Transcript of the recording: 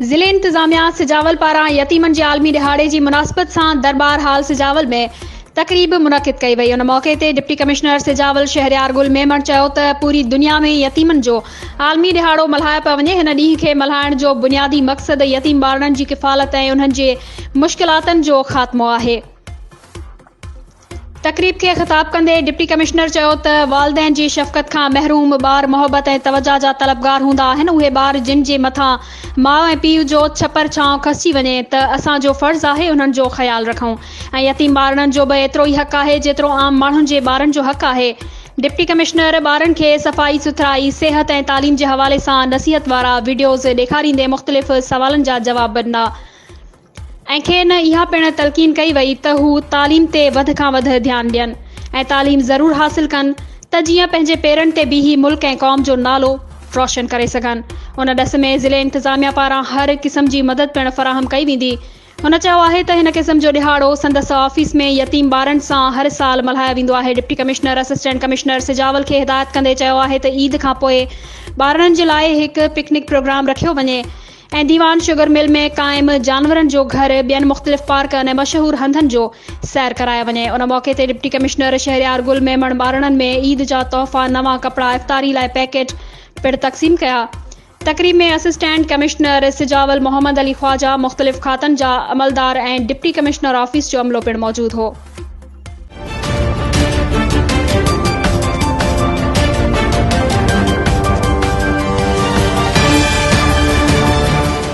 ज़िले इंतज़ामिया सिजावल पारां यतीमन जे आलमी दिहाड़े जी मुनासिबत सां दरबार हाल सिजावल में तकरीब मुनक़िद कई वई। उन मौक़े ते डिप्टी कमिश्नर सिजावल शहरयार गुल मेमण चयो त पूरी दुनिया में यतीमन जो आलमी दिहाड़ो मल्हायो पियो वञे। हिन ॾींहं खे मल्हाइण जो बुनियादी मक़सद यतीम ॿारनि जी किफ़ालत ऐं उन्हनि जे मुश्किलातनि जो ख़ात्मो आहे। तकरीब के ख़िताब कंदे डिप्टी कमिश्नर चयो त वालिदैन जी शफ़क़त खां महरूम ॿार मोहब्बत ऐं तवजा जा तलबगार हूंदा आहिनि। उहे ॿार जिन जे मथां माउ ऐं पीउ जो छपर छांव खसी वञे त असांजो फ़र्ज़ु आहे उन्हनि जो ख़्यालु रखूं ऐं यतीम ॿारनि जो बि एतिरो ई हक़ आहे जेतिरो आम माण्हुनि जे ॿारनि जो हक़ आहे। डिप्टी कमिश्नर ॿारनि खे सफ़ाई सुथराई सिहत ऐं तालीम जे हवाले सां नसीहत वारा वीडियोज़ ॾेखारींदे मुख़्तलिफ़ सवालनि जा जवाब ॾिना ऐं खेनि इहा पिणु तलक़ीन कई वई त हू तालीम ते वधि खां वधि ध्यानु ॾियनि ऐं तालीम ज़रूरु हासिल कनि त जीअं पंहिंजे पेरनि ते बीही मुल्क ऐं क़ौम जो नालो रोशन करे सघनि। उन ॾस में ज़िले इंतज़ामिया पारां हर क़िस्म जी मदद पिणु फ़राहम कई वेंदी। हुन चयो आहे त हिन क़िस्म जो ॾिहाड़ो संदसि ऑफिस में यतीम ॿारनि सां हर साल मल्हायो वेंदो आहे। Deputy commissioner assistant commissioner Sujawal खे हिदायत कंदे चयो आहे त ईद खां पोइ ॿारनि जे लाइ हिकु पिकनिक प्रोग्राम रखियो वञे ऐं दीवान शुगर मिल में क़ाइम जानवरनि जो घर ॿियनि मुख़्तलिफ़ पार्कनि ऐं मशहूर हंधनि जो सैर कराया वञे। उन मौक़े ते डिप्टी कमिश्नर शहरयार गुल मेमण ॿारनि में ईद जा तोहफ़ा नवां कपिड़ा इफ़्तारी लाइ पैकेट पिणु तक़सीम कया। तकरीब में असिस्टेंट कमिश्नर सिजावल मोहम्मद अली ख्वाजा मुख़्तलिफ़ खातनि जा अमलदार ऐं डिप्टी कमिश्नर ऑफिस जो अमलो पिणु मौजूदु हो।